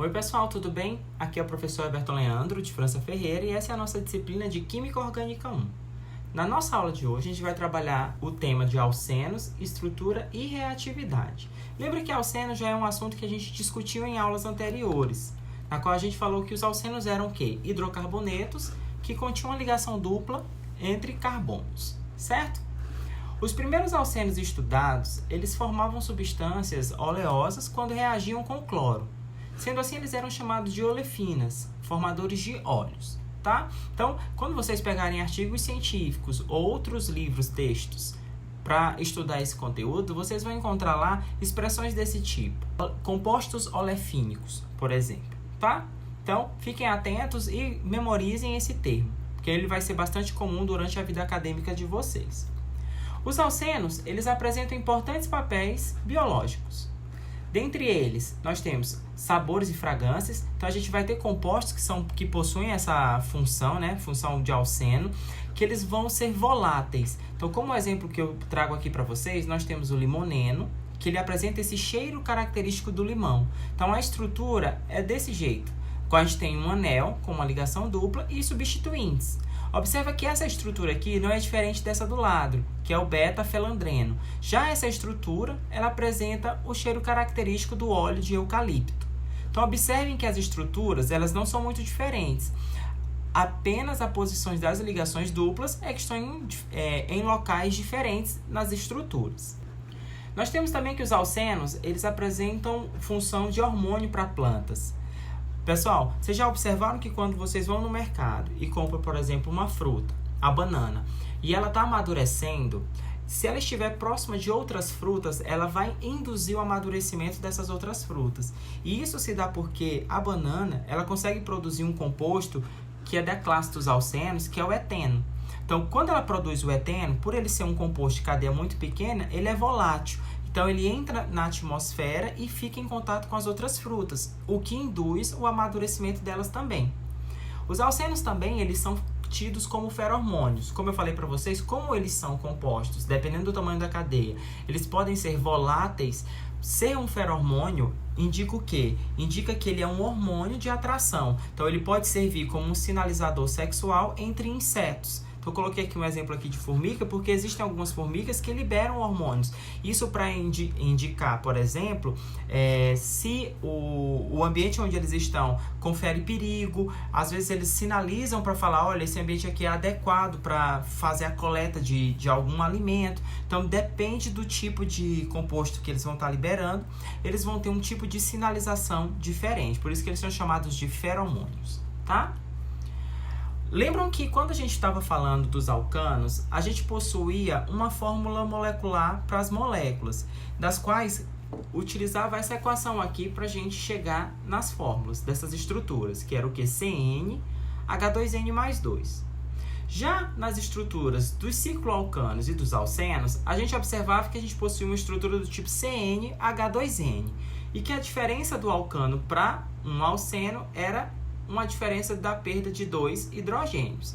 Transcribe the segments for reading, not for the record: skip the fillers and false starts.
Oi pessoal, tudo bem? Aqui é o professor Everton Leandro, de França Ferreira, e essa é a nossa disciplina de Química Orgânica 1. Na nossa aula de hoje, a gente vai trabalhar o tema de alcenos, estrutura e reatividade. Lembra que alceno já é um assunto que a gente discutiu em aulas anteriores, na qual a gente falou que os alcenos eram o quê? Hidrocarbonetos que continham uma ligação dupla entre carbonos, certo? Os primeiros alcenos estudados, eles formavam substâncias oleosas quando reagiam com cloro. Sendo assim, eles eram chamados de olefinas, formadores de óleos, tá? Então, quando vocês pegarem artigos científicos ou outros livros, textos, para estudar esse conteúdo, vocês vão encontrar lá expressões desse tipo. Compostos olefínicos, por exemplo, tá? Então, fiquem atentos e memorizem esse termo, porque ele vai ser bastante comum durante a vida acadêmica de vocês. Os alcenos, eles apresentam importantes papéis biológicos. Dentre eles, nós temos sabores e fragrâncias. Então, a gente vai ter compostos que possuem essa função, né? Função de alceno, que eles vão ser voláteis. Então, como exemplo que eu trago aqui para vocês, nós temos o limoneno, que ele apresenta esse cheiro característico do limão. Então, a estrutura é desse jeito. A gente tem um anel com uma ligação dupla e substituintes. Observa que essa estrutura aqui não é diferente dessa do lado, que é o beta-felandreno. Já essa estrutura, ela apresenta o cheiro característico do óleo de eucalipto. Então, observem que as estruturas, elas não são muito diferentes. Apenas as posições das ligações duplas é que estão em locais diferentes nas estruturas. Nós temos também que os alcenos, eles apresentam função de hormônio para plantas. Pessoal, vocês já observaram que quando vocês vão no mercado e compram, por exemplo, uma fruta, a banana, e ela está amadurecendo, se ela estiver próxima de outras frutas, ela vai induzir o amadurecimento dessas outras frutas. E isso se dá porque a banana, ela consegue produzir um composto que é da classe dos alcenos, que é o eteno. Então, quando ela produz o eteno, por ele ser um composto de cadeia muito pequena, ele é volátil. Então, ele entra na atmosfera e fica em contato com as outras frutas, o que induz o amadurecimento delas também. Os alcenos também, eles são tidos como feromônios. Como eu falei para vocês, como eles são compostos, dependendo do tamanho da cadeia, eles podem ser voláteis. Ser um feromônio indica o quê? Indica que ele é um hormônio de atração. Então, ele pode servir como um sinalizador sexual entre insetos. Eu coloquei aqui um exemplo aqui de formiga, porque existem algumas formigas que liberam hormônios. Isso para indicar, por exemplo, se o ambiente onde eles estão confere perigo. Às vezes eles sinalizam para falar, olha, esse ambiente aqui é adequado para fazer a coleta de algum alimento. Então, depende do tipo de composto que eles vão estar liberando, eles vão ter um tipo de sinalização diferente. Por isso que eles são chamados de feromônios, tá? Lembram que quando a gente estava falando dos alcanos, a gente possuía uma fórmula molecular para as moléculas, das quais utilizava essa equação aqui para a gente chegar nas fórmulas dessas estruturas, que era o que? CN, H2N mais 2. Já nas estruturas dos cicloalcanos e dos alcenos, a gente observava que a gente possuía uma estrutura do tipo CnH2n, e que a diferença do alcano para um alceno era uma diferença da perda de 2 hidrogênios.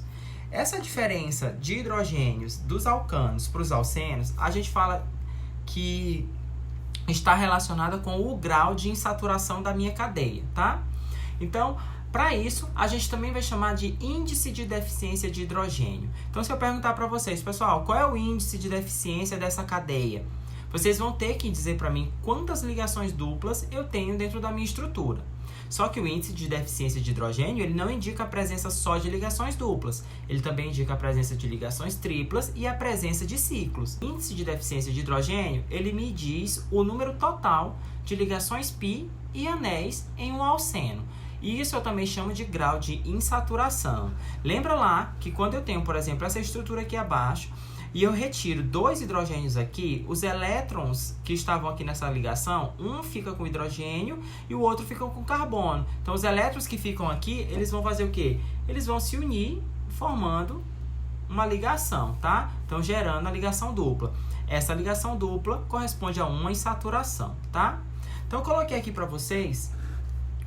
Essa diferença de hidrogênios dos alcanos para os alcenos, a gente fala que está relacionada com o grau de insaturação da minha cadeia, tá? Então, para isso, a gente também vai chamar de índice de deficiência de hidrogênio. Então, se eu perguntar para vocês, pessoal, qual é o índice de deficiência dessa cadeia? Vocês vão ter que dizer para mim quantas ligações duplas eu tenho dentro da minha estrutura. Só que o índice de deficiência de hidrogênio, ele não indica a presença só de ligações duplas. Ele também indica a presença de ligações triplas e a presença de ciclos. O índice de deficiência de hidrogênio, ele me diz o número total de ligações π e anéis em um alceno. E isso eu também chamo de grau de insaturação. Lembra lá que quando eu tenho, por exemplo, essa estrutura aqui abaixo, e eu retiro 2 hidrogênios aqui, os elétrons que estavam aqui nessa ligação, um fica com hidrogênio e o outro fica com carbono. Então, os elétrons que ficam aqui, eles vão fazer o quê? Eles vão se unir, formando uma ligação, tá? Então, gerando a ligação dupla. Essa ligação dupla corresponde a uma insaturação, tá? Então, eu coloquei aqui para vocês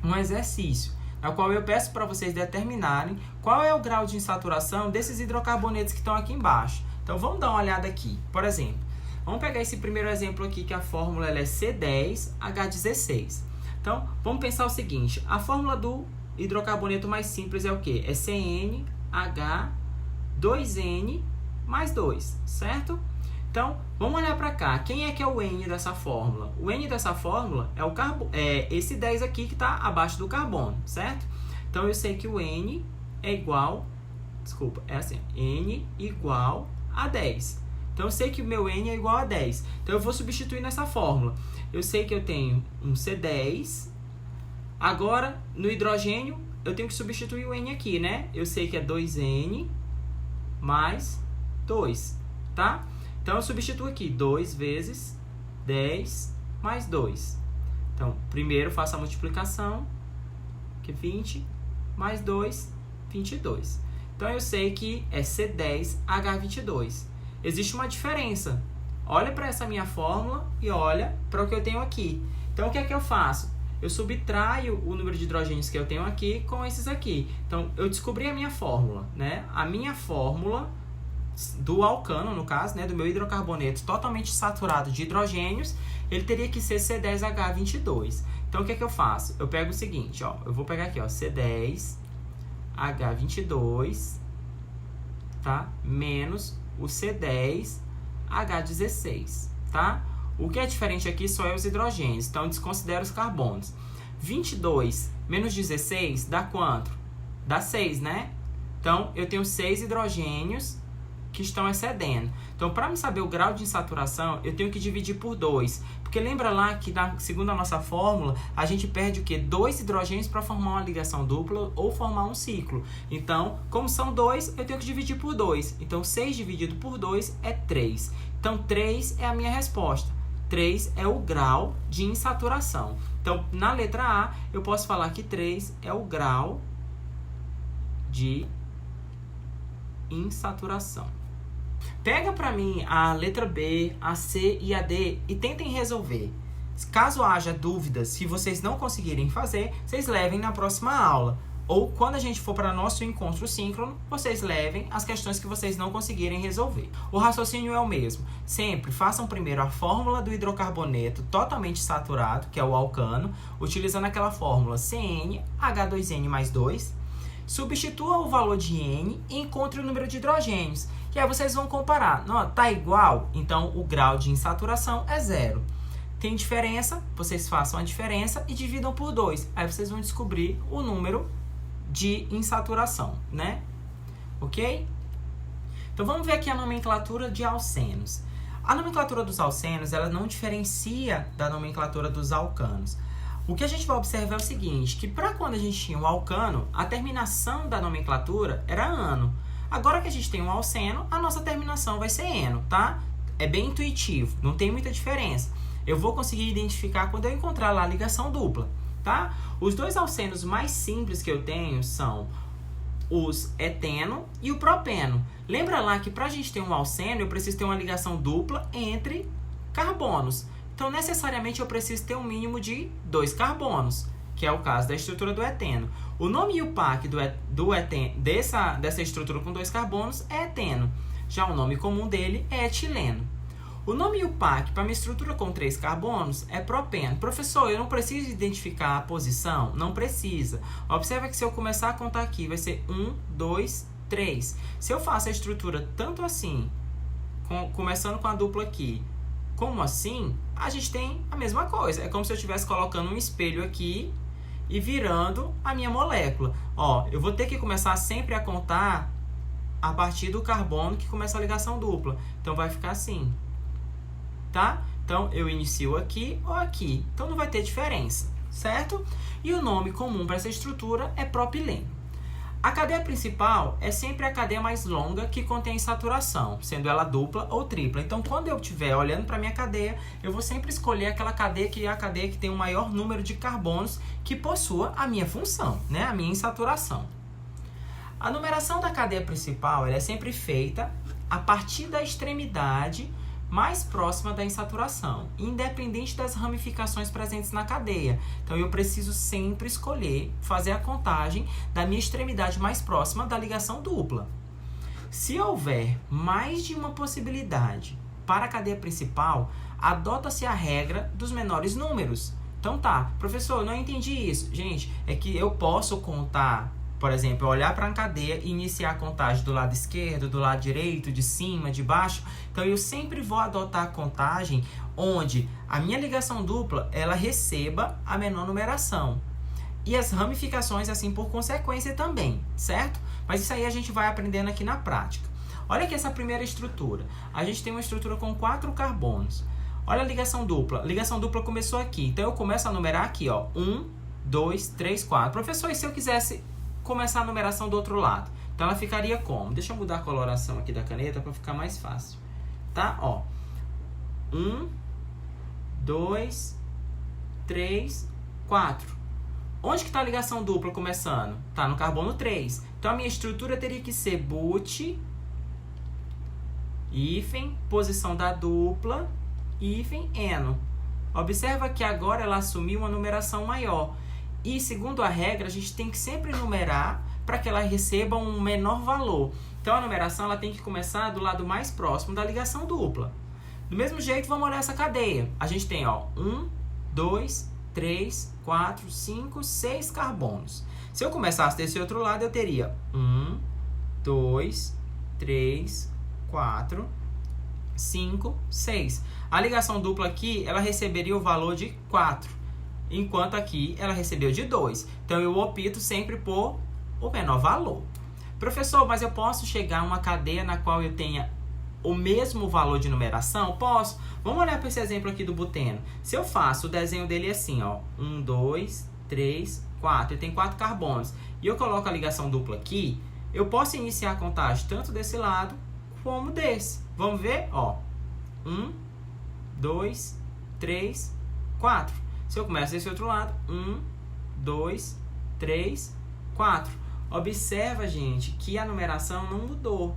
um exercício, na qual eu peço para vocês determinarem qual é o grau de insaturação desses hidrocarbonetos que estão aqui embaixo. Então, vamos dar uma olhada aqui. Por exemplo, vamos pegar esse primeiro exemplo aqui, que a fórmula ela é C10H16. Então, vamos pensar o seguinte. A fórmula do hidrocarboneto mais simples é o quê? É CnH2n mais 2, certo? Então, vamos olhar para cá. Quem é que é o N dessa fórmula? O N dessa fórmula é esse 10 aqui que está abaixo do carbono, certo? Então, eu sei que o N é igual... Desculpa, é assim. N igual a 10. Então, eu sei que o meu N é igual a 10. Então, eu vou substituir nessa fórmula. Eu sei que eu tenho um C10. Agora, no hidrogênio, eu tenho que substituir o N aqui, né? Eu sei que é 2N mais 2, tá? Então, eu substituo aqui 2 vezes 10 mais 2. Então, primeiro faço a multiplicação, que é 20, mais 2, 22. Então, eu sei que é C10H22. Existe uma diferença. Olha para essa minha fórmula e olha para o que eu tenho aqui. Então, o que é que eu faço? Eu subtraio o número de hidrogênios que eu tenho aqui com esses aqui. Então, eu descobri a minha fórmula, né? A minha fórmula do alcano, no caso, né, do meu hidrocarboneto totalmente saturado de hidrogênios, ele teria que ser C10H22. Então, o que é que eu faço? Eu pego o seguinte, ó, eu vou pegar aqui, ó, C10H22, tá? Menos o C10H16, tá? O que é diferente aqui só é os hidrogênios, então eu desconsidero os carbonos. 22 menos 16 dá quanto? Dá 6, né? Então, eu tenho 6 hidrogênios que estão excedendo. Então, para me saber o grau de insaturação, eu tenho que dividir por 2. Porque lembra lá que, segundo a nossa fórmula, a gente perde o quê? 2 hidrogênios para formar uma ligação dupla ou formar um ciclo. Então, como são 2, eu tenho que dividir por 2. Então, 6 dividido por 2 é 3. Então, 3 é a minha resposta. 3 é o grau de insaturação. Então, na letra A, eu posso falar que 3 é o grau de insaturação. Pega para mim a letra B, a C e a D e tentem resolver. Caso haja dúvidas, se vocês não conseguirem fazer, vocês levem na próxima aula. Ou quando a gente for para nosso encontro síncrono, vocês levem as questões que vocês não conseguirem resolver. O raciocínio é o mesmo. Sempre façam primeiro a fórmula do hidrocarboneto totalmente saturado, que é o alcano, utilizando aquela fórmula CnH2n mais 2. Substitua o valor de N e encontre o número de hidrogênios. E aí vocês vão comparar. Não, tá igual? Então o grau de insaturação é 0. Tem diferença? Vocês façam a diferença e dividam por 2. Aí vocês vão descobrir o número de insaturação, né? Ok? Então vamos ver aqui a nomenclatura de alcenos. A nomenclatura dos alcenos, ela não diferencia da nomenclatura dos alcanos. O que a gente vai observar é o seguinte, que para quando a gente tinha um alcano, a terminação da nomenclatura era ano. Agora que a gente tem um alceno, a nossa terminação vai ser eno, tá? É bem intuitivo, não tem muita diferença. Eu vou conseguir identificar quando eu encontrar lá a ligação dupla, tá? Os dois alcenos mais simples que eu tenho são os eteno e o propeno. Lembra lá que para a gente ter um alceno, eu preciso ter uma ligação dupla entre carbonos. Então, necessariamente, eu preciso ter um mínimo de 2 carbonos, que é o caso da estrutura do eteno. O nome IUPAC dessa estrutura com 2 carbonos é eteno. Já o nome comum dele é etileno. O nome IUPAC para uma estrutura com 3 carbonos é propeno. Professor, eu não preciso identificar a posição? Não precisa. Observa que se eu começar a contar aqui, vai ser 1, 2, 3. Se eu faço a estrutura tanto assim, começando com a dupla aqui, como assim, a gente tem a mesma coisa. É como se eu estivesse colocando um espelho aqui e virando a minha molécula. Ó, eu vou ter que começar sempre a contar a partir do carbono que começa a ligação dupla. Então, vai ficar assim, tá? Então, eu inicio aqui ou aqui. Então, não vai ter diferença, certo? E o nome comum para essa estrutura é propileno. A cadeia principal é sempre a cadeia mais longa que contém saturação, sendo ela dupla ou tripla. Então, quando eu estiver olhando para a minha cadeia, eu vou sempre escolher aquela cadeia que é a cadeia que tem o maior número de carbonos que possua a minha função, né? A minha insaturação. A numeração da cadeia principal ela é sempre feita a partir da extremidade mais próxima da insaturação, independente das ramificações presentes na cadeia. Então, eu preciso sempre escolher, fazer a contagem da minha extremidade mais próxima da ligação dupla. Se houver mais de uma possibilidade para a cadeia principal, adota-se a regra dos menores números, Então tá, professor, eu não entendi isso. Gente, é que eu posso contar, por exemplo, olhar para a cadeia e iniciar a contagem do lado esquerdo, do lado direito, de cima, de baixo. Então eu sempre vou adotar a contagem onde a minha ligação dupla, ela receba a menor numeração. E as ramificações assim por consequência também, certo? Mas isso aí a gente vai aprendendo aqui na prática. Olha aqui essa primeira estrutura. A gente tem uma estrutura com 4 carbonos. Olha a ligação dupla. A ligação dupla começou aqui. Então eu começo a numerar aqui, ó. 1, 2, 3, 4. Professor, e se eu quisesse começar a numeração do outro lado? Então ela ficaria como? Deixa eu mudar a coloração aqui da caneta para ficar mais fácil. Tá? Ó. 1, 2, 3, 4. Onde que está a ligação dupla começando? Está no carbono 3. Então a minha estrutura teria que ser but, hífen, posição da dupla, hífen, eno. Observa que agora ela assumiu uma numeração maior. E segundo a regra, a gente tem que sempre numerar para que ela receba um menor valor. Então a numeração ela tem que começar do lado mais próximo da ligação dupla. Do mesmo jeito, vamos olhar essa cadeia. A gente tem, ó, 1, 2, 3, 4, 5, 6 carbonos. Se eu começasse desse outro lado, eu teria 1, 2, 3, 4, 5, 6. A ligação dupla aqui, ela receberia o valor de 4, enquanto aqui ela recebeu de 2. Então, eu opto sempre por o menor valor. Professor, mas eu posso chegar a uma cadeia na qual eu tenha o mesmo valor de numeração? Posso. Vamos olhar para esse exemplo aqui do buteno. Se eu faço o desenho dele assim, ó, 1, 2, 3, 4, ele tem 4 carbonos, e eu coloco a ligação dupla aqui, eu posso iniciar a contagem tanto desse lado como desse. Vamos ver? Ó, 1, 2, 3, 4. Se eu começo desse outro lado, 1, 2, 3, 4. Observa, gente, que a numeração não mudou.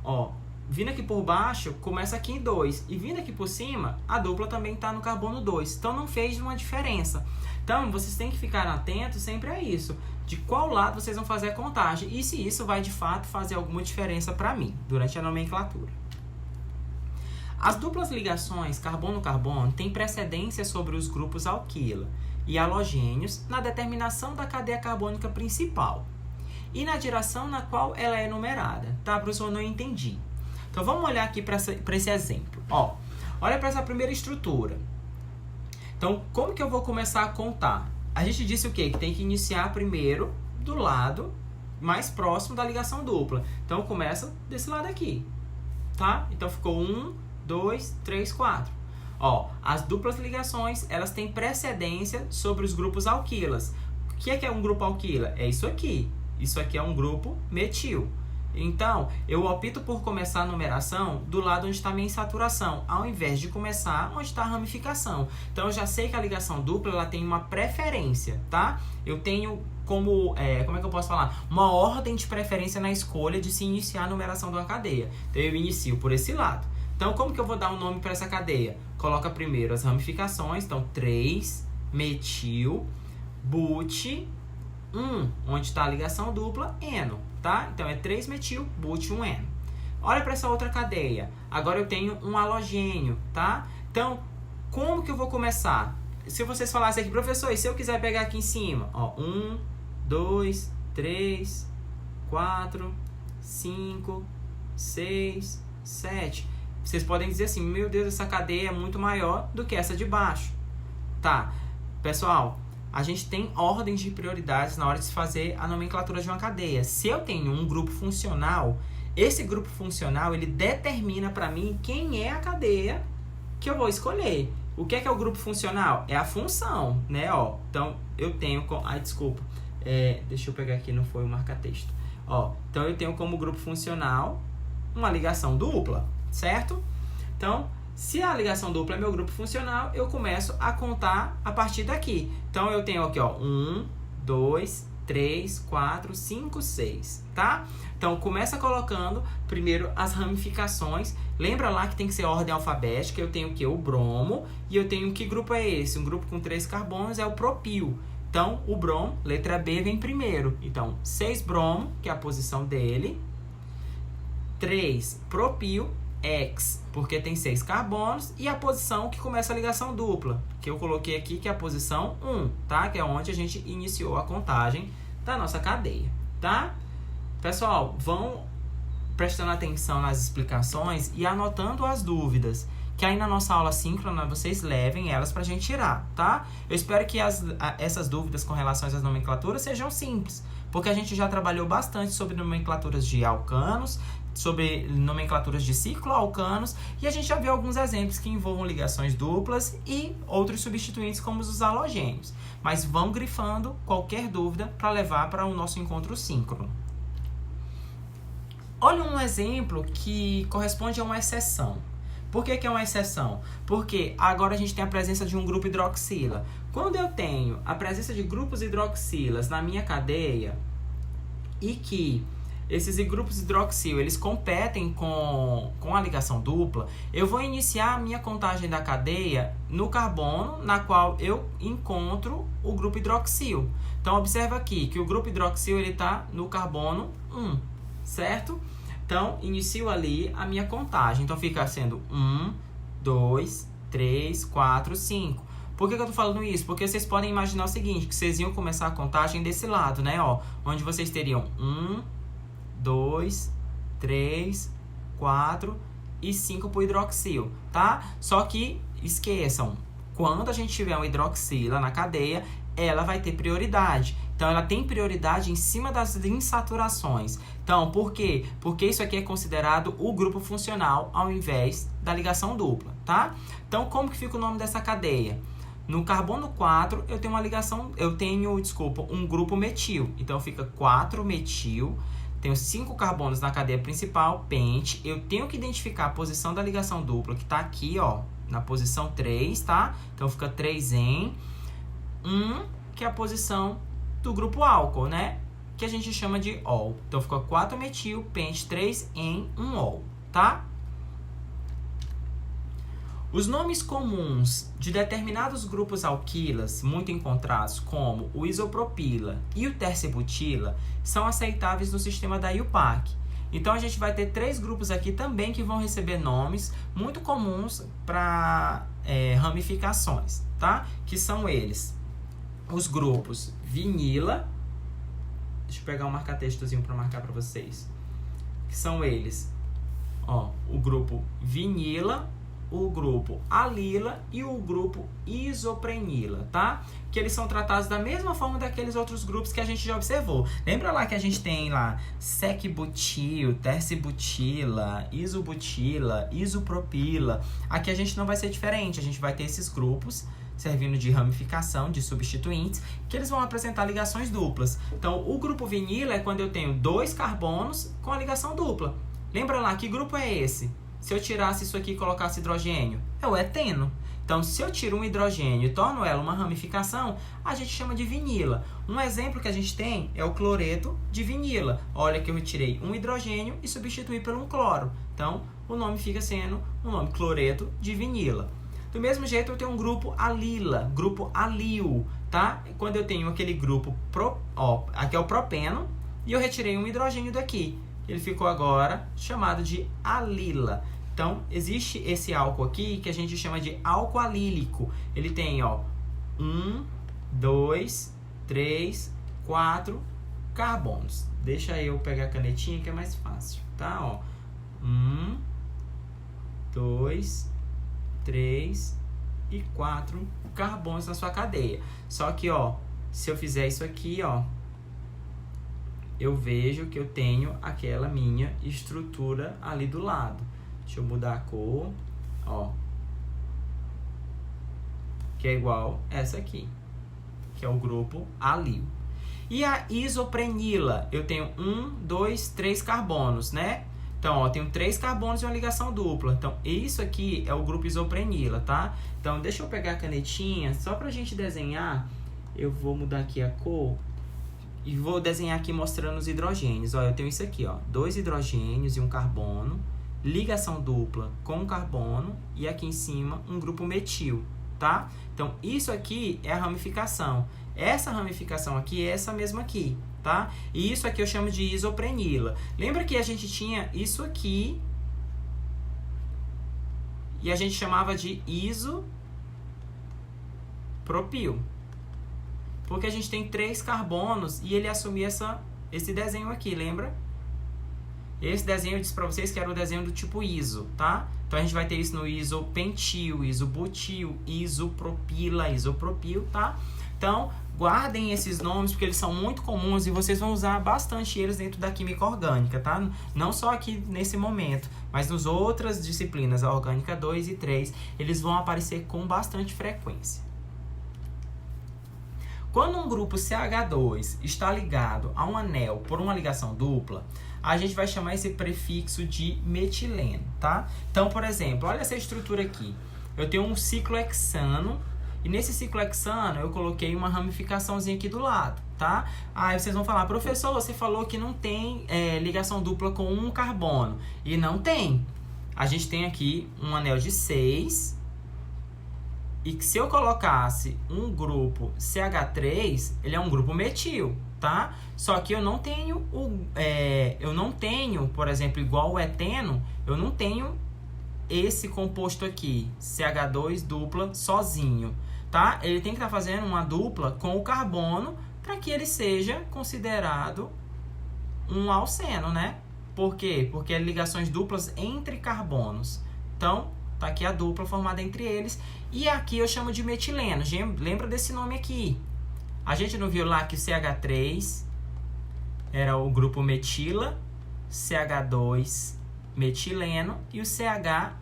Ó, vindo aqui por baixo, começa aqui em 2. E vindo aqui por cima, a dupla também está no carbono 2. Então, não fez uma diferença. Então, vocês têm que ficar atentos sempre a isso. De qual lado vocês vão fazer a contagem. E se isso vai, de fato, fazer alguma diferença para mim, durante a nomenclatura. As duplas ligações carbono-carbono têm precedência sobre os grupos alquila e halogênios na determinação da cadeia carbônica principal e na direção na qual ela é numerada. Tá, professor? Eu não entendi. Então, vamos olhar aqui para esse exemplo. Ó, olha para essa primeira estrutura. Então, como que eu vou começar a contar? A gente disse o quê? Que tem que iniciar primeiro do lado mais próximo da ligação dupla. Então, começa desse lado aqui. Tá? Então, ficou 1, 2, 3, 4. Ó, as duplas ligações, elas têm precedência sobre os grupos alquilas. O que é um grupo alquila? É isso aqui. Isso aqui é um grupo metil. Então, eu opto por começar a numeração do lado onde está a minha insaturação, ao invés de começar onde está a ramificação. Então, eu já sei que a ligação dupla ela tem uma preferência, tá? Eu tenho como é que eu posso falar? Uma ordem de preferência na escolha de se iniciar a numeração de uma cadeia. Então, eu inicio por esse lado. Então, como que eu vou dar um nome para essa cadeia? Coloca primeiro as ramificações. Então, 3, metil, but, 1, onde está a ligação dupla, eno, tá? Então, é 3-metil, but, 1-eno. Olha para essa outra cadeia. Agora eu tenho um halogênio, tá? Então, como que eu vou começar? Se vocês falassem aqui, professor, e se eu quiser pegar aqui em cima? Ó, 1, 2, 3, 4, 5, 6, 7. Vocês podem dizer assim, meu Deus, essa cadeia é muito maior do que essa de baixo. Tá, pessoal, a gente tem ordens de prioridades na hora de se fazer a nomenclatura de uma cadeia. Se eu tenho um grupo funcional, esse grupo funcional, ele determina para mim quem é a cadeia que eu vou escolher. O que é o grupo funcional? É a função, né? Ó, então, eu tenho... desculpa. Deixa eu pegar aqui, não foi o marca-texto. Ó, então, eu tenho como grupo funcional uma ligação dupla, certo? Então, se a ligação dupla é meu grupo funcional, eu começo a contar a partir daqui. Então, eu tenho aqui, ó, 1, 2, 3, 4, 5, 6, tá? Então, começa colocando primeiro as ramificações. Lembra lá que tem que ser ordem alfabética. Eu tenho o que? O bromo. E eu tenho que grupo é esse? Um grupo com 3 carbonos é o propil. Então, o bromo, letra B, vem primeiro. Então, 6 bromo, que é a posição dele. 3 propil. X, porque tem 6 carbonos, e a posição que começa a ligação dupla, que eu coloquei aqui, que é a posição 1, tá? Que é onde a gente iniciou a contagem da nossa cadeia, tá? Pessoal, vão prestando atenção nas explicações e anotando as dúvidas, que aí na nossa aula síncrona vocês levem elas pra gente tirar, tá? Eu espero que essas dúvidas com relação às nomenclaturas sejam simples, porque a gente já trabalhou bastante sobre nomenclaturas de alcanos, sobre nomenclaturas de cicloalcanos, e a gente já viu alguns exemplos que envolvam ligações duplas e outros substituintes como os halogênios. Mas vão grifando qualquer dúvida para levar para o nosso encontro síncrono. Olha um exemplo que corresponde a uma exceção. Por que é uma exceção? Porque agora a gente tem a presença de um grupo hidroxila. Quando eu tenho a presença de grupos hidroxilas na minha cadeia e que esses grupos hidroxil, eles competem com a ligação dupla, eu vou iniciar a minha contagem da cadeia no carbono, na qual eu encontro o grupo hidroxil. Então, observa aqui que o grupo hidroxil está no carbono 1, certo? Então, inicio ali a minha contagem. Então, fica sendo 1, 2, 3, 4, 5. Por que eu tô falando isso? Porque vocês podem imaginar o seguinte, que vocês iam começar a contagem desse lado, né? Ó, onde vocês teriam 1, 2, 3, 4 e 5 para o hidroxil, tá? Só que esqueçam, quando a gente tiver um hidroxila na cadeia, ela vai ter prioridade. Então, ela tem prioridade em cima das insaturações. Então, por quê? Porque isso aqui é considerado o grupo funcional ao invés da ligação dupla, tá? Então, como que fica o nome dessa cadeia? No carbono 4, eu tenho um grupo metil. Então, fica 4-metil. Tenho 5 carbonos na cadeia principal, pente. Eu tenho que identificar a posição da ligação dupla, que está aqui, ó, na posição 3, tá? Então, fica 3 em 1, que é a posição do grupo álcool, né? Que a gente chama de ol. Então, fica 4-metil, pente 3 em 1 ol, tá? Os nomes comuns de determinados grupos alquilas, muito encontrados, como o isopropila e o tercebutila, são aceitáveis no sistema da IUPAC. Então, a gente vai ter 3 grupos aqui também que vão receber nomes muito comuns para ramificações, tá? Que são eles, os grupos vinila, deixa eu pegar um marca-textozinho para marcar para vocês, que são eles, ó, o grupo vinila, o grupo alila e o grupo isoprenila, tá? Que eles são tratados da mesma forma daqueles outros grupos que a gente já observou. Lembra lá que a gente tem lá secbutil, tercibutila, isobutila, isopropila. Aqui a gente não vai ser diferente, a gente vai ter esses grupos servindo de ramificação, de substituintes, que eles vão apresentar ligações duplas. Então, o grupo vinila é quando eu tenho 2 carbonos com a ligação dupla. Lembra lá, que grupo é esse? Se eu tirasse isso aqui e colocasse hidrogênio, é o eteno. Então, se eu tiro um hidrogênio e torno ela uma ramificação, a gente chama de vinila. Um exemplo que a gente tem é o cloreto de vinila. Olha que eu retirei um hidrogênio e substituí por um cloro. Então, o nome fica sendo o nome cloreto de vinila. Do mesmo jeito, eu tenho um grupo alila, grupo alil, tá? Quando eu tenho aquele grupo, aqui é o propeno, e eu retirei um hidrogênio daqui. Ele ficou agora chamado de alila. Então, existe esse álcool aqui que a gente chama de álcool alílico. Ele tem, ó, 1, 2, 3, 4 carbonos. Deixa eu pegar a canetinha que é mais fácil, tá? Ó, 1, 2, 3 e 4 carbonos na sua cadeia. Só que, ó, se eu fizer isso aqui, ó, eu vejo que eu tenho aquela minha estrutura ali do lado. Deixa eu mudar a cor, ó, que é igual essa aqui, que é o grupo alil. E a isoprenila, eu tenho 1, 2, 3 carbonos, né? Então, ó, tenho 3 carbonos e uma ligação dupla. Então, isso aqui é o grupo isoprenila, tá? Então, deixa eu pegar a canetinha, só pra gente desenhar, eu vou mudar aqui a cor e vou desenhar aqui mostrando os hidrogênios. Ó, eu tenho isso aqui, ó, 2 hidrogênios e um carbono, ligação dupla com um carbono e aqui em cima um grupo metil, tá? Então, isso aqui é a ramificação. Essa ramificação aqui é essa mesma aqui, tá? E isso aqui eu chamo de isoprenila. Lembra que a gente tinha isso aqui e a gente chamava de isopropil. Porque a gente tem 3 carbonos e ele assumia esse desenho aqui, lembra? Esse desenho eu disse para vocês que era o desenho do tipo iso, tá? Então a gente vai ter isso no isopentil, isobutil, isopropila, isopropil, tá? Então guardem esses nomes porque eles são muito comuns e vocês vão usar bastante eles dentro da química orgânica, tá? Não só aqui nesse momento, mas nas outras disciplinas, a orgânica 2 e 3, eles vão aparecer com bastante frequência. Quando um grupo CH2 está ligado a um anel por uma ligação dupla, a gente vai chamar esse prefixo de metileno, tá? Então, por exemplo, olha essa estrutura aqui. Eu tenho um ciclohexano e nesse ciclohexano eu coloquei uma ramificaçãozinha aqui do lado, tá? Aí vocês vão falar, professor, você falou que não tem ligação dupla com um carbono. E não tem. A gente tem aqui um anel de 6 e que se eu colocasse um grupo CH3, ele é um grupo metil, tá? Só que eu não tenho, por exemplo, igual o eteno, eu não tenho esse composto aqui, CH2 dupla, sozinho, tá? Ele tem que estar fazendo uma dupla com o carbono para que ele seja considerado um alceno, né? Por quê? Porque é ligações duplas entre carbonos. Então, tá aqui a dupla formada entre eles. E aqui eu chamo de metileno. Lembra desse nome aqui? A gente não viu lá que o CH3 era o grupo metila, CH2 metileno e o CH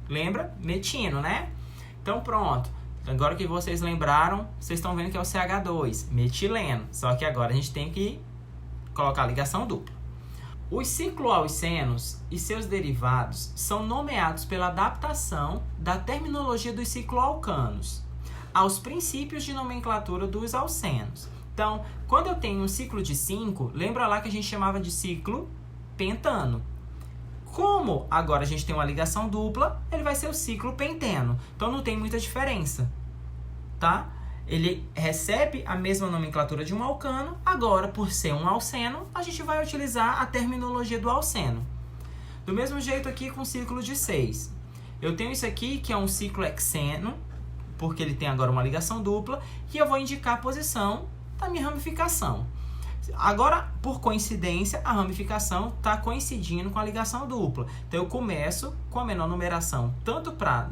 lembra? Metino, né? Então pronto. Agora que vocês lembraram, vocês estão vendo que é o CH2, metileno. Só que agora a gente tem que colocar a ligação dupla. Os cicloalcenos e seus derivados são nomeados pela adaptação da terminologia dos cicloalcanos aos princípios de nomenclatura dos alcenos. Então, quando eu tenho um ciclo de 5, lembra lá que a gente chamava de ciclo pentano. Como agora a gente tem uma ligação dupla, ele vai ser o ciclo penteno. Então, não tem muita diferença, tá? Ele recebe a mesma nomenclatura de um alcano, agora, por ser um alceno, a gente vai utilizar a terminologia do alceno. Do mesmo jeito aqui com o ciclo de 6. Eu tenho isso aqui, que é um ciclohexeno, porque ele tem agora uma ligação dupla, e eu vou indicar a posição da minha ramificação. Agora, por coincidência, a ramificação está coincidindo com a ligação dupla. Então, eu começo com a menor numeração, tanto para,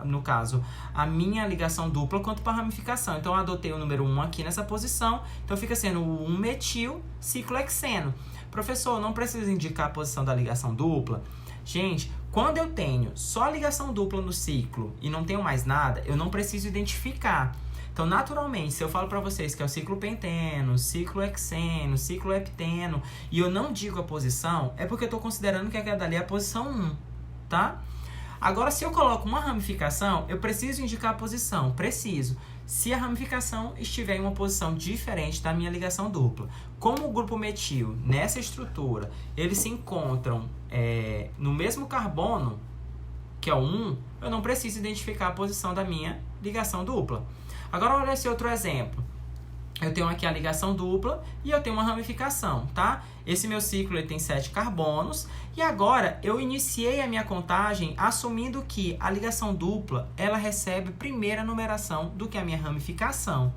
no caso, a minha ligação dupla, quanto para a ramificação. Então, eu adotei o número 1 aqui nessa posição. Então, fica sendo o 1-metil ciclohexeno. Professor, não precisa indicar a posição da ligação dupla? Gente, quando eu tenho só a ligação dupla no ciclo e não tenho mais nada, eu não preciso identificar. Então, naturalmente, se eu falo para vocês que é o ciclo penteno, ciclo hexeno, ciclo hepteno, e eu não digo a posição, é porque eu estou considerando que aquela dali é a posição 1, tá? Agora, se eu coloco uma ramificação, eu preciso indicar a posição, preciso. Se a ramificação estiver em uma posição diferente da minha ligação dupla. Como o grupo metil, nessa estrutura, eles se encontram no mesmo carbono, que é o 1, eu não preciso identificar a posição da minha ligação dupla. Agora, olha esse outro exemplo. Eu tenho aqui a ligação dupla e eu tenho uma ramificação, tá? Esse meu ciclo ele tem 7 carbonos e agora eu iniciei a minha contagem assumindo que a ligação dupla ela recebe primeira numeração do que a minha ramificação.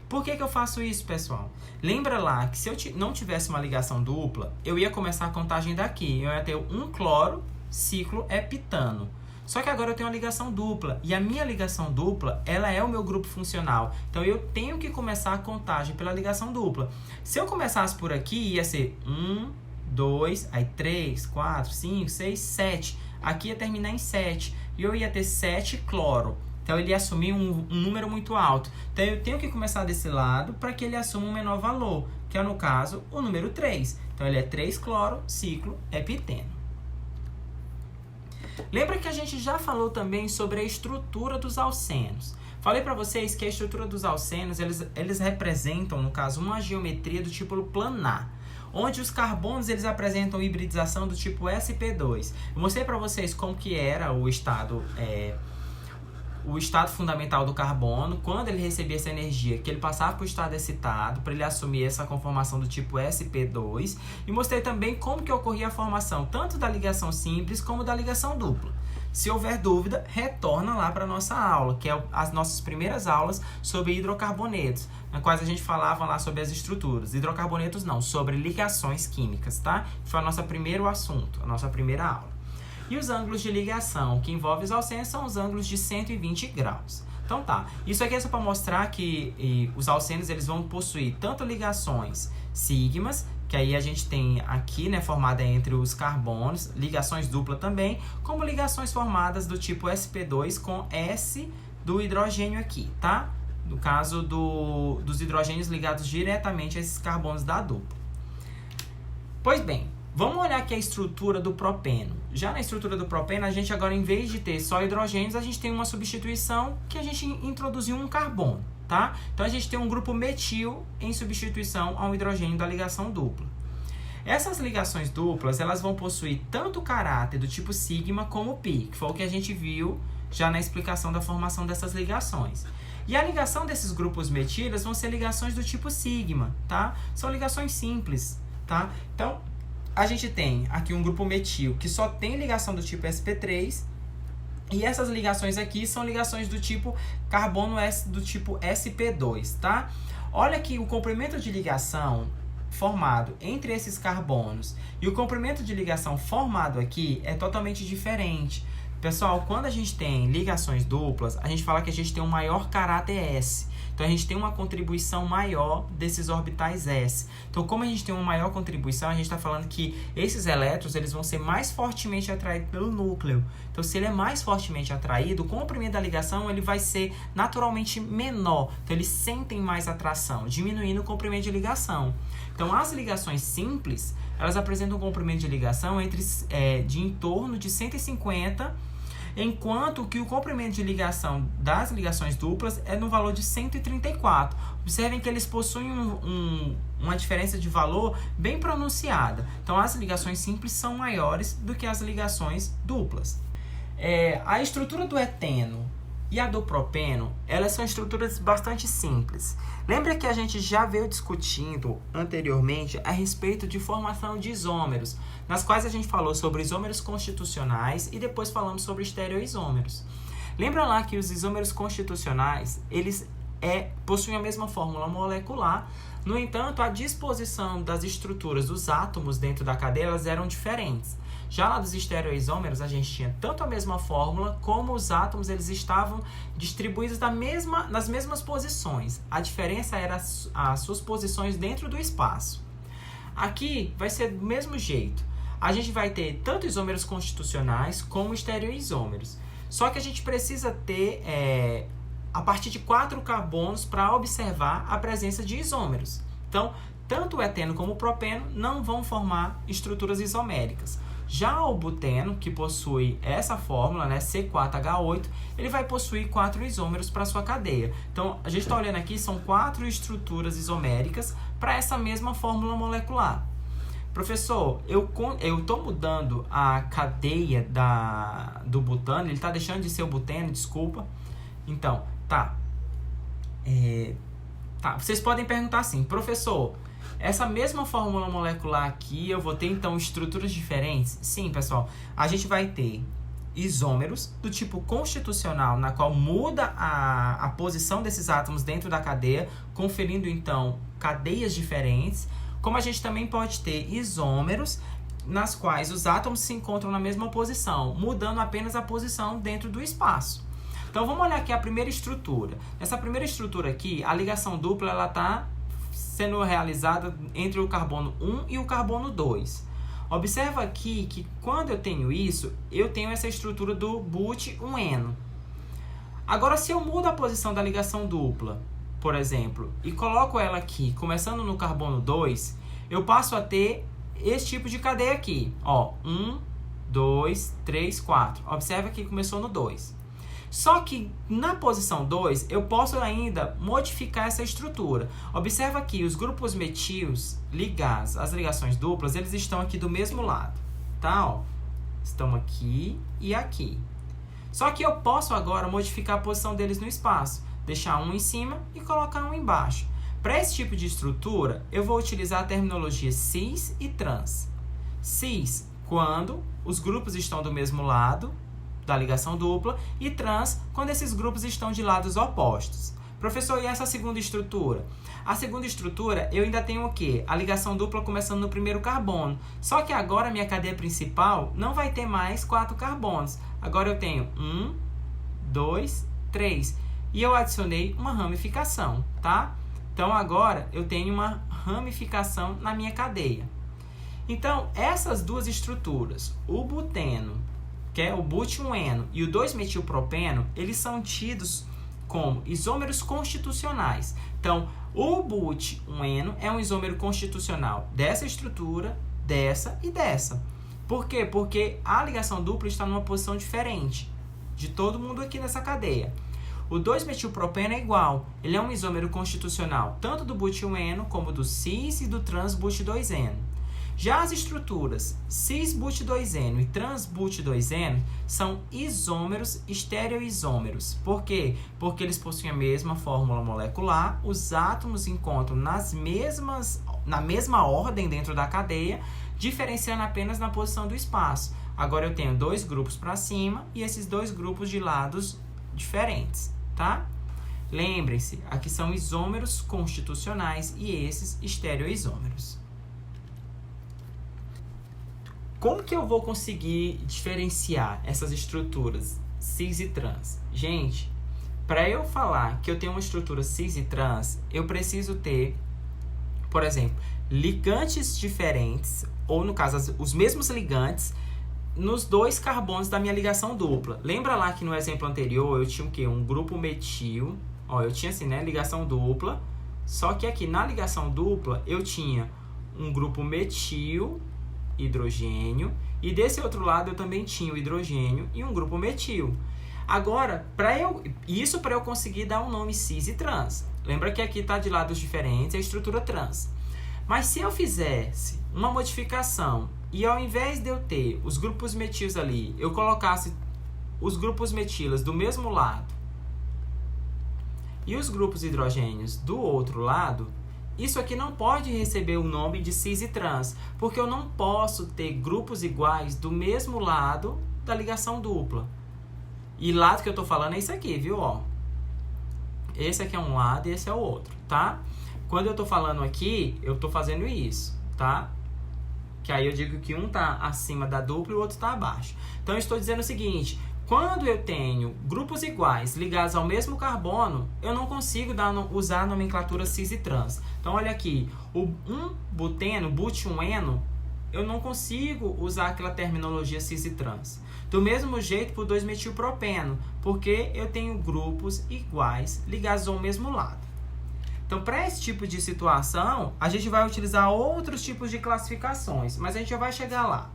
Por que eu faço isso, pessoal? Lembra lá que se eu não tivesse uma ligação dupla, eu ia começar a contagem daqui. Eu ia ter um cloro, ciclo heptano. Só que agora eu tenho uma ligação dupla, e a minha ligação dupla, ela é o meu grupo funcional. Então, eu tenho que começar a contagem pela ligação dupla. Se eu começasse por aqui, ia ser 1, 2, aí 3, 4, 5, 6, 7. Aqui ia terminar em 7, e eu ia ter 7 cloro. Então, ele ia assumir um número muito alto. Então, eu tenho que começar desse lado para que ele assuma um menor valor, que é, no caso, o número 3. Então, ele é 3 cloro, ciclo hepteno. Lembra que a gente já falou também sobre a estrutura dos alcenos. Falei para vocês que a estrutura dos alcenos, eles representam, no caso, uma geometria do tipo planar, onde os carbonos eles apresentam hibridização do tipo sp2. Eu mostrei para vocês como que era o estado o estado fundamental do carbono, quando ele recebia essa energia, que ele passava para o estado excitado, para ele assumir essa conformação do tipo sp2, e mostrei também como que ocorria a formação tanto da ligação simples como da ligação dupla. Se houver dúvida, retorna lá para a nossa aula, que é as nossas primeiras aulas sobre hidrocarbonetos, na quais a gente falava lá sobre as estruturas. Hidrocarbonetos não, sobre ligações químicas, tá? Foi o nosso primeiro assunto, a nossa primeira aula. E os ângulos de ligação que envolvem os alcênios são os ângulos de 120 graus. Então tá, isso aqui é só para mostrar que os alcênios eles vão possuir tanto ligações sigmas, que aí a gente tem aqui, né, formada entre os carbonos, ligações dupla também, como ligações formadas do tipo sp2 com S do hidrogênio aqui, tá? No caso dos hidrogênios ligados diretamente a esses carbonos da dupla. Pois bem, vamos olhar aqui a estrutura do propeno. Já na estrutura do propeno, a gente agora, em vez de ter só hidrogênios, a gente tem uma substituição que a gente introduziu um carbono, tá? Então, a gente tem um grupo metil em substituição ao hidrogênio da ligação dupla. Essas ligações duplas, elas vão possuir tanto o caráter do tipo sigma como pi, que foi o que a gente viu já na explicação da formação dessas ligações. E a ligação desses grupos metílicos vão ser ligações do tipo sigma, tá? São ligações simples, tá? Então, a gente tem aqui um grupo metil que só tem ligação do tipo sp3, e essas ligações aqui são ligações do tipo carbono do tipo sp2, tá? Olha que o comprimento de ligação formado entre esses carbonos e o comprimento de ligação formado aqui é totalmente diferente. Pessoal, quando a gente tem ligações duplas, a gente fala que a gente tem um maior caráter S. Então, a gente tem uma contribuição maior desses orbitais S. Então, como a gente tem uma maior contribuição, a gente está falando que esses elétrons eles vão ser mais fortemente atraídos pelo núcleo. Então, se ele é mais fortemente atraído, o comprimento da ligação ele vai ser naturalmente menor. Então, eles sentem mais atração, diminuindo o comprimento de ligação. Então, as ligações simples, elas apresentam um comprimento de ligação de em torno de 150, enquanto que o comprimento de ligação das ligações duplas é no valor de 134. Observem que eles possuem uma diferença de valor bem pronunciada. Então, as ligações simples são maiores do que as ligações duplas. A estrutura do eteno e a do propeno, elas são estruturas bastante simples. Lembra que a gente já veio discutindo anteriormente a respeito de formação de isômeros, nas quais a gente falou sobre isômeros constitucionais e depois falamos sobre estereoisômeros. Lembra lá que os isômeros constitucionais, eles possuem a mesma fórmula molecular, no entanto, a disposição das estruturas dos átomos dentro da cadeia, elas eram diferentes. Já lá dos estereoisômeros, a gente tinha tanto a mesma fórmula, como os átomos eles estavam distribuídos nas mesmas posições. A diferença era as suas posições dentro do espaço. Aqui vai ser do mesmo jeito. A gente vai ter tanto isômeros constitucionais como estereoisômeros. Só que a gente precisa ter a partir de 4 carbonos para observar a presença de isômeros. Então, tanto o eteno como o propeno não vão formar estruturas isoméricas. Já o buteno, que possui essa fórmula, né, C4H8, ele vai possuir 4 isômeros para sua cadeia. Então, a gente está olhando aqui, são 4 estruturas isoméricas para essa mesma fórmula molecular. Professor, eu estou mudando a cadeia do butano, ele está deixando de ser o buteno, desculpa. Então, tá. Vocês podem perguntar assim, professor, essa mesma fórmula molecular aqui, eu vou ter, então, estruturas diferentes? Sim, pessoal. A gente vai ter isômeros do tipo constitucional, na qual muda a posição desses átomos dentro da cadeia, conferindo, então, cadeias diferentes. Como a gente também pode ter isômeros nas quais os átomos se encontram na mesma posição, mudando apenas a posição dentro do espaço. Então, vamos olhar aqui a primeira estrutura. Nessa primeira estrutura aqui, a ligação dupla ela está sendo realizada entre o carbono 1 e o carbono 2. Observa aqui que quando eu tenho isso, eu tenho essa estrutura do but-1-eno. Agora, se eu mudo a posição da ligação dupla, por exemplo, e coloco ela aqui, começando no carbono 2, eu passo a ter esse tipo de cadeia aqui. 1, 2, 3, 4. Observa que começou no 2. Só que na posição 2, eu posso ainda modificar essa estrutura. Observa aqui, os grupos metíls ligados às ligações duplas, eles estão aqui do mesmo lado, tá? Estão aqui e aqui. Só que eu posso agora modificar a posição deles no espaço, deixar um em cima e colocar um embaixo. Para esse tipo de estrutura, eu vou utilizar a terminologia cis e trans. Cis, quando os grupos estão do mesmo lado da ligação dupla, e trans, quando esses grupos estão de lados opostos. Professor, e essa segunda estrutura? A segunda estrutura, eu ainda tenho o quê? A ligação dupla começando no primeiro carbono. Só que agora a minha cadeia principal não vai ter mais 4 carbonos. Agora eu tenho 1, 2, 3. E eu adicionei uma ramificação, tá? Então agora eu tenho uma ramificação na minha cadeia. Então, essas duas estruturas, o buteno, que é o but-1-eno, e o 2-metilpropeno, eles são tidos como isômeros constitucionais. Então, o but-1-eno é um isômero constitucional dessa estrutura, dessa e dessa. Por quê? Porque a ligação dupla está numa posição diferente de todo mundo aqui nessa cadeia. O 2-metilpropeno é igual. Ele é um isômero constitucional tanto do but-1-eno como do cis e do trans-but-2-eno. Já as estruturas cis-but-2-eno e trans-but-2-eno são isômeros estereoisômeros. Por quê? Porque eles possuem a mesma fórmula molecular, os átomos encontram na mesma ordem dentro da cadeia, diferenciando apenas na posição do espaço. Agora eu tenho 2 grupos para cima e esses 2 grupos de lados diferentes, tá? Lembrem-se, aqui são isômeros constitucionais e esses estereoisômeros. Como que eu vou conseguir diferenciar essas estruturas cis e trans? Gente, para eu falar que eu tenho uma estrutura cis e trans, eu preciso ter, por exemplo, ligantes diferentes, ou no caso, os mesmos ligantes, nos 2 carbonos da minha ligação dupla. Lembra lá que no exemplo anterior eu tinha o quê? Um grupo metil. Ó, eu tinha assim, né? Ligação dupla. Só que aqui na ligação dupla eu tinha um grupo metil, hidrogênio, e desse outro lado eu também tinha o hidrogênio e um grupo metil. Agora, isso para eu conseguir dar um nome cis e trans. Lembra que aqui está de lados diferentes a estrutura trans. Mas se eu fizesse uma modificação e ao invés de eu ter os grupos metis ali, eu colocasse os grupos metilas do mesmo lado e os grupos hidrogênios do outro lado, isso aqui não pode receber o nome de cis e trans, porque eu não posso ter grupos iguais do mesmo lado da ligação dupla. E lado que eu estou falando é isso aqui, viu? Ó, esse aqui é um lado e esse é o outro, tá? Quando eu estou falando aqui, eu estou fazendo isso, tá? Que aí eu digo que um está acima da dupla e o outro está abaixo. Então eu estou dizendo o seguinte: quando eu tenho grupos iguais ligados ao mesmo carbono, eu não consigo usar a nomenclatura cis e trans. Então, olha aqui, o 1-buteno, but-1-eno, eu não consigo usar aquela terminologia cis e trans. Do mesmo jeito para o 2-metilpropeno, porque eu tenho grupos iguais ligados ao mesmo lado. Então, para esse tipo de situação, a gente vai utilizar outros tipos de classificações, mas a gente já vai chegar lá.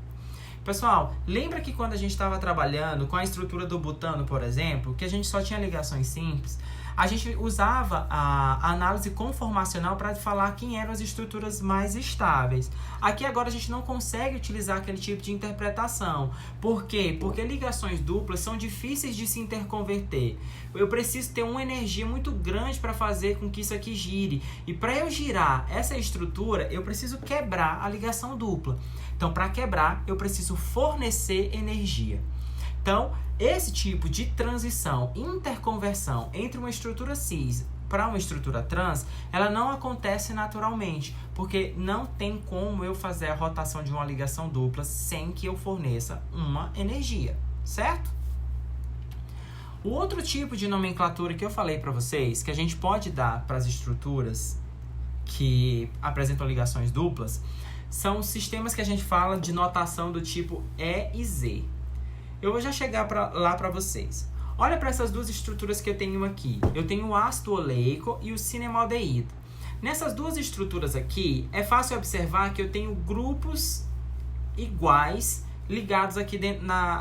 Pessoal, lembra que quando a gente estava trabalhando com a estrutura do butano, por exemplo, que a gente só tinha ligações simples, a gente usava a análise conformacional para falar quem eram as estruturas mais estáveis. Aqui agora a gente não consegue utilizar aquele tipo de interpretação. Por quê? Porque ligações duplas são difíceis de se interconverter. Eu preciso ter uma energia muito grande para fazer com que isso aqui gire. E para eu girar essa estrutura, eu preciso quebrar a ligação dupla. Então, para quebrar, eu preciso fornecer energia. Então, esse tipo de transição, interconversão entre uma estrutura cis para uma estrutura trans, ela não acontece naturalmente, porque não tem como eu fazer a rotação de uma ligação dupla sem que eu forneça uma energia, certo? O outro tipo de nomenclatura que eu falei para vocês, que a gente pode dar para as estruturas que apresentam ligações duplas, são os sistemas que a gente fala de notação do tipo E e Z. Eu vou já chegar lá para vocês. Olha para essas duas estruturas que eu tenho aqui. Eu tenho o ácido oleico e o cinemaldeído. Nessas duas estruturas aqui, é fácil observar que eu tenho grupos iguais ligados aqui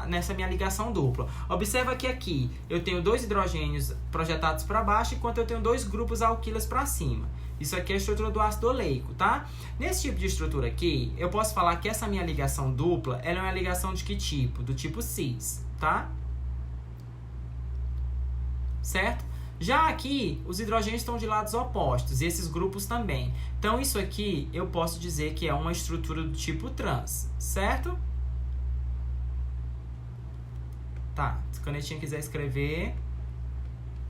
nessa minha ligação dupla. Observa que aqui eu tenho 2 hidrogênios projetados para baixo, enquanto eu tenho 2 grupos alquilas para cima. Isso aqui é a estrutura do ácido oleico, tá? Nesse tipo de estrutura aqui, eu posso falar que essa minha ligação dupla, ela é uma ligação de que tipo? Do tipo cis, tá? certo? Já aqui, os hidrogênios estão de lados opostos, e esses grupos também. Então, isso aqui eu posso dizer que é uma estrutura do tipo trans, certo? Tá, se o canetinha quiser escrever...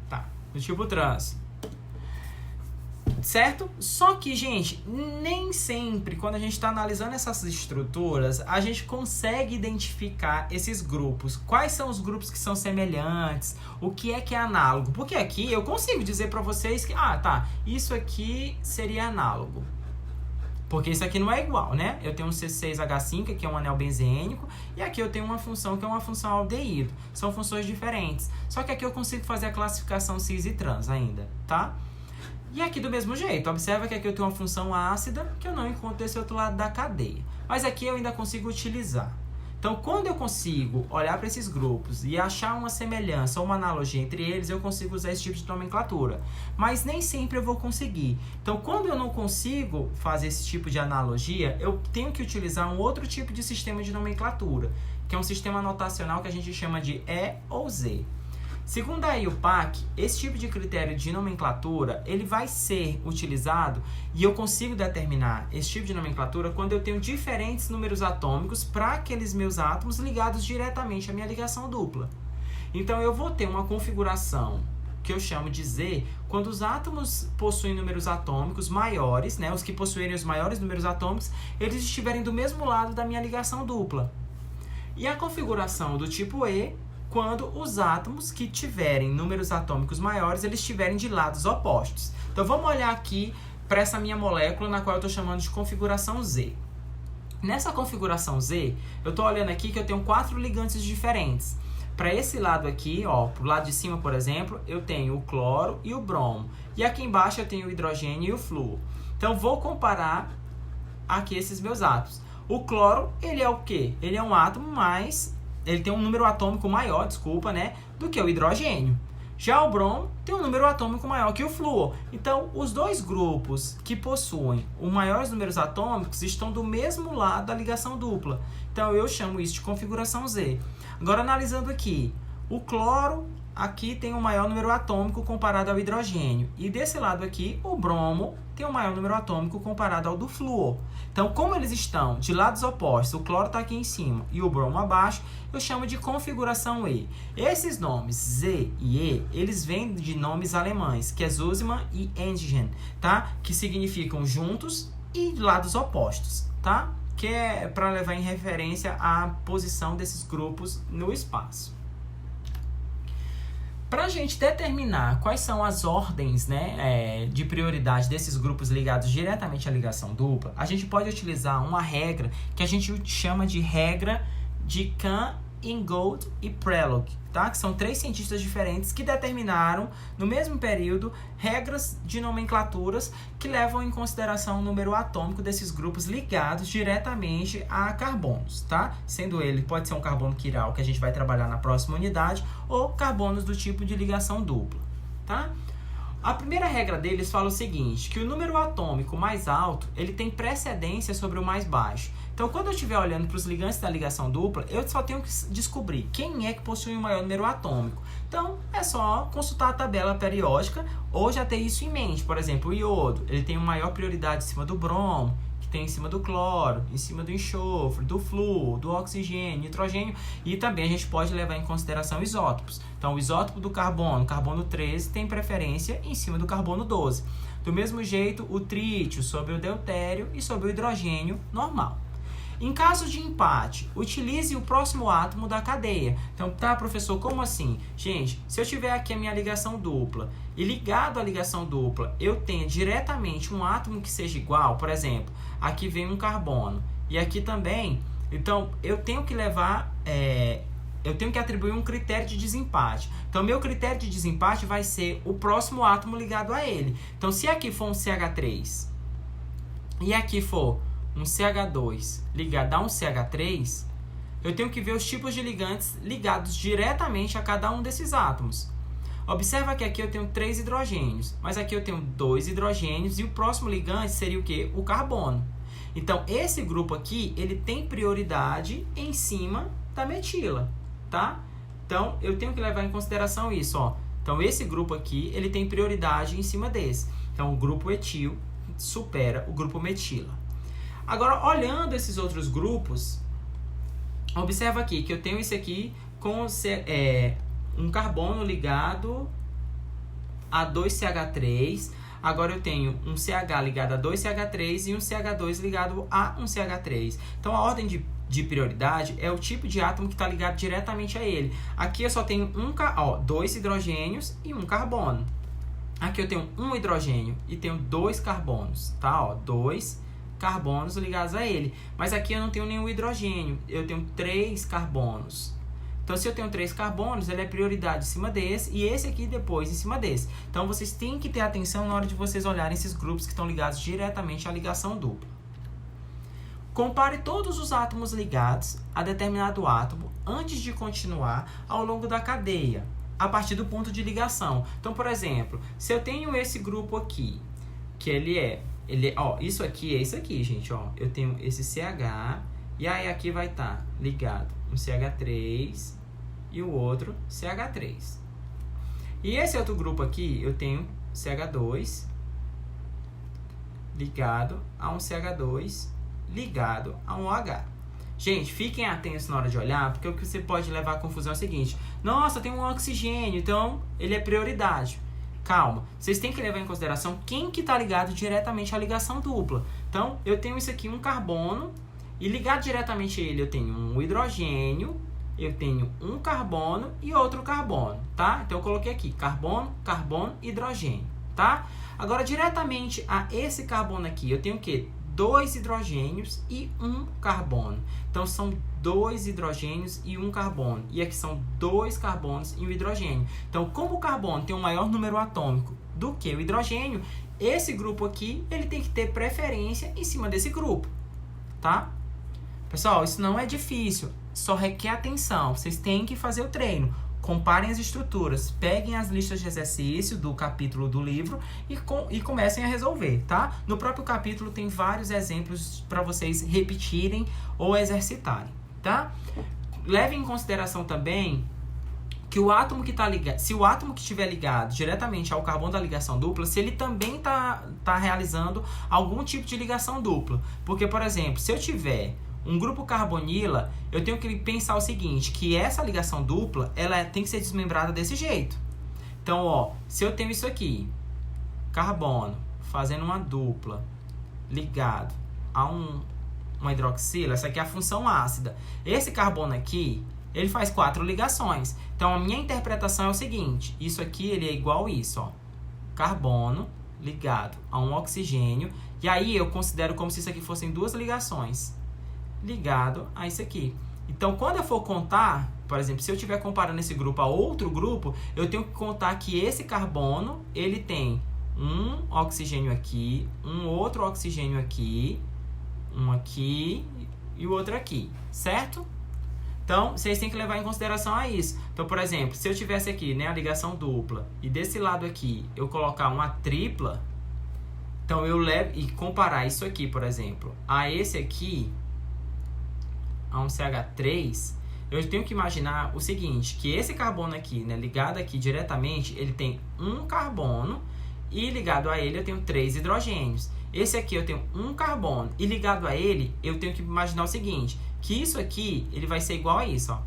Tá, do tipo trans. Certo? Só que, gente, nem sempre, quando a gente está analisando essas estruturas, a gente consegue identificar esses grupos. Quais são os grupos que são semelhantes? O que é análogo? Porque aqui eu consigo dizer para vocês que, isso aqui seria análogo. Porque isso aqui não é igual, né? Eu tenho um C6H5, que é um anel benzênico, e aqui eu tenho uma função que é uma função aldeído. São funções diferentes. Só que aqui eu consigo fazer a classificação cis e trans ainda, tá? E aqui do mesmo jeito, observa que aqui eu tenho uma função ácida que eu não encontro desse outro lado da cadeia. Mas aqui eu ainda consigo utilizar. Então, quando eu consigo olhar para esses grupos e achar uma semelhança ou uma analogia entre eles, eu consigo usar esse tipo de nomenclatura. Mas nem sempre eu vou conseguir. Então, quando eu não consigo fazer esse tipo de analogia, eu tenho que utilizar um outro tipo de sistema de nomenclatura, que é um sistema notacional que a gente chama de E ou Z. Segundo a IUPAC, esse tipo de critério de nomenclatura, ele vai ser utilizado e eu consigo determinar esse tipo de nomenclatura quando eu tenho diferentes números atômicos para aqueles meus átomos ligados diretamente à minha ligação dupla. Então, eu vou ter uma configuração que eu chamo de Z quando os átomos possuem números atômicos maiores, né, os que possuírem os maiores números atômicos, eles estiverem do mesmo lado da minha ligação dupla. E a configuração do tipo E quando os átomos que tiverem números atômicos maiores, eles estiverem de lados opostos. Então, vamos olhar aqui para essa minha molécula, na qual eu estou chamando de configuração Z. Nessa configuração Z, eu estou olhando aqui que eu tenho 4 ligantes diferentes. Para esse lado aqui, para o lado de cima, por exemplo, eu tenho o cloro e o bromo. E aqui embaixo eu tenho o hidrogênio e o flúor. Então, vou comparar aqui esses meus átomos. O cloro, ele é o quê? Ele é um átomo mais... Ele tem um número atômico maior, do que o hidrogênio. Já o bromo tem um número atômico maior que o flúor. Então, os dois grupos que possuem os maiores números atômicos estão do mesmo lado da ligação dupla. Então, eu chamo isso de configuração Z. Agora, analisando aqui, o cloro aqui tem um maior número atômico comparado ao hidrogênio. E desse lado aqui, o bromo tem um maior número atômico comparado ao do flúor. Então, como eles estão de lados opostos, o cloro está aqui em cima e o bromo abaixo, eu chamo de configuração E. Esses nomes Z e E, eles vêm de nomes alemães, que é Zussmann e Engen, tá? Que significam juntos e lados opostos, tá? Que é para levar em referência a posição desses grupos no espaço. Para a gente determinar quais são as ordens, de prioridade desses grupos ligados diretamente à ligação dupla, a gente pode utilizar uma regra que a gente chama de regra de Kahn, Ingold e Prelog, tá? Que são 3 cientistas diferentes que determinaram, no mesmo período, regras de nomenclaturas que levam em consideração o número atômico desses grupos ligados diretamente a carbonos, tá? Sendo ele, pode ser um carbono quiral, que a gente vai trabalhar na próxima unidade, ou carbonos do tipo de ligação dupla, tá? A primeira regra deles fala o seguinte, que o número atômico mais alto, ele tem precedência sobre o mais baixo. Então, quando eu estiver olhando para os ligantes da ligação dupla, eu só tenho que descobrir quem é que possui o maior número atômico. Então, é só consultar a tabela periódica ou já ter isso em mente. Por exemplo, o iodo, ele tem uma maior prioridade em cima do bromo, que tem em cima do cloro, em cima do enxofre, do flúor, do oxigênio, nitrogênio. E também a gente pode levar em consideração isótopos. Então, o isótopo do carbono 13, tem preferência em cima do carbono 12. Do mesmo jeito, o trítio sobre o deutério e sobre o hidrogênio normal. Em caso de empate, utilize o próximo átomo da cadeia. Então, tá, professor, como assim? Gente, se eu tiver aqui a minha ligação dupla e ligado à ligação dupla, eu tenho diretamente um átomo que seja igual, por exemplo, aqui vem um carbono e aqui também, então eu tenho que levar, eu tenho que atribuir um critério de desempate. Então, meu critério de desempate vai ser o próximo átomo ligado a ele. Então, se aqui for um CH3 e aqui for um CH2 ligado a um CH3, eu tenho que ver os tipos de ligantes ligados diretamente a cada um desses átomos. Observa que aqui eu tenho 3 hidrogênios, mas aqui eu tenho 2 hidrogênios e o próximo ligante seria o quê? O carbono. Então, esse grupo aqui, ele tem prioridade em cima da metila, tá? Então, eu tenho que levar em consideração isso, ó. Então, esse grupo aqui, ele tem prioridade em cima desse. Então, o grupo etil supera o grupo metila. Agora, olhando esses outros grupos, observa aqui que eu tenho esse aqui com um carbono ligado a 2CH3. Agora eu tenho um CH ligado a 2CH3 e um CH2 ligado a um CH3. Então, a ordem de prioridade é o tipo de átomo que está ligado diretamente a ele. Aqui eu só tenho dois hidrogênios e um carbono. Aqui eu tenho um hidrogênio e tenho dois carbonos, tá? Dois carbonos ligados a ele. Mas aqui eu não tenho nenhum hidrogênio, eu tenho 3 carbonos. Então, se eu tenho 3 carbonos, ele é prioridade em cima desse e esse aqui depois em cima desse. Então, vocês têm que ter atenção na hora de vocês olharem esses grupos que estão ligados diretamente à ligação dupla. Compare todos os átomos ligados a determinado átomo antes de continuar ao longo da cadeia, a partir do ponto de ligação. Então, por exemplo, se eu tenho esse grupo aqui, que isso aqui é isso aqui, gente, eu tenho esse CH, e aí aqui vai estar ligado um CH3 e o outro CH3. E esse outro grupo aqui, eu tenho CH2 ligado a um CH2 ligado a um OH. Gente, fiquem atentos na hora de olhar, porque o que você pode levar à confusão é o seguinte: nossa, tem um oxigênio, então ele é prioridade. Calma, vocês têm que levar em consideração quem que está ligado diretamente à ligação dupla. Então, eu tenho isso aqui, um carbono, e ligado diretamente a ele eu tenho um hidrogênio, eu tenho um carbono e outro carbono, tá? Então, eu coloquei aqui carbono, carbono, hidrogênio, tá? Agora, diretamente a esse carbono aqui, eu tenho o quê? 2 hidrogênios e um carbono. Então, são 2 hidrogênios e um carbono. E aqui são 2 carbonos e um hidrogênio. Então, como o carbono tem um maior número atômico do que o hidrogênio, esse grupo aqui, ele tem que ter preferência em cima desse grupo, tá? Pessoal, isso não é difícil, só requer atenção. Vocês têm que fazer o treino. Comparem as estruturas, peguem as listas de exercício do capítulo do livro e comecem a resolver, tá? No próprio capítulo tem vários exemplos para vocês repetirem ou exercitarem, tá? Levem em consideração também que o átomo que está ligado, se o átomo que estiver ligado diretamente ao carbono da ligação dupla, se ele também tá realizando algum tipo de ligação dupla. Porque, por exemplo, se eu tiver um grupo carbonila, eu tenho que pensar o seguinte, que essa ligação dupla, ela tem que ser desmembrada desse jeito. Então, se eu tenho isso aqui, carbono, fazendo uma dupla, ligado a uma hidroxila, essa aqui é a função ácida. Esse carbono aqui, ele faz 4 ligações. Então, a minha interpretação é o seguinte, isso aqui, ele é igual a isso, carbono ligado a um oxigênio, e aí eu considero como se isso aqui fossem 2 ligações ligado a isso aqui. Então, quando eu for contar, por exemplo, se eu estiver comparando esse grupo a outro grupo, eu tenho que contar que esse carbono, ele tem um oxigênio aqui, um outro oxigênio aqui, um aqui e o outro aqui, certo? Então, vocês têm que levar em consideração a isso. Então, por exemplo, se eu tivesse aqui, né, a ligação dupla, e desse lado aqui eu colocar uma tripla, então eu levo e comparar isso aqui, por exemplo, a esse aqui, a um CH3, eu tenho que imaginar o seguinte, que esse carbono aqui, né, ligado aqui diretamente, ele tem um carbono e ligado a ele eu tenho 3 hidrogênios. Esse aqui eu tenho um carbono e ligado a ele eu tenho que imaginar o seguinte, que isso aqui ele vai ser igual a isso,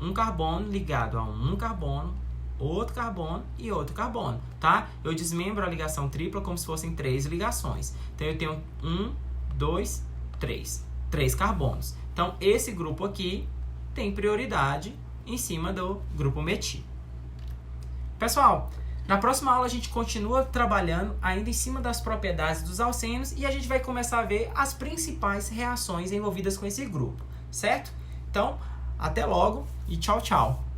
um carbono ligado a um carbono, outro carbono e outro carbono, tá? Eu desmembro a ligação tripla como se fossem 3 ligações. Então eu tenho 1, 2, 3 carbonos. Então, esse grupo aqui tem prioridade em cima do grupo metil. Pessoal, na próxima aula a gente continua trabalhando ainda em cima das propriedades dos alcenos e a gente vai começar a ver as principais reações envolvidas com esse grupo, certo? Então, até logo e tchau, tchau!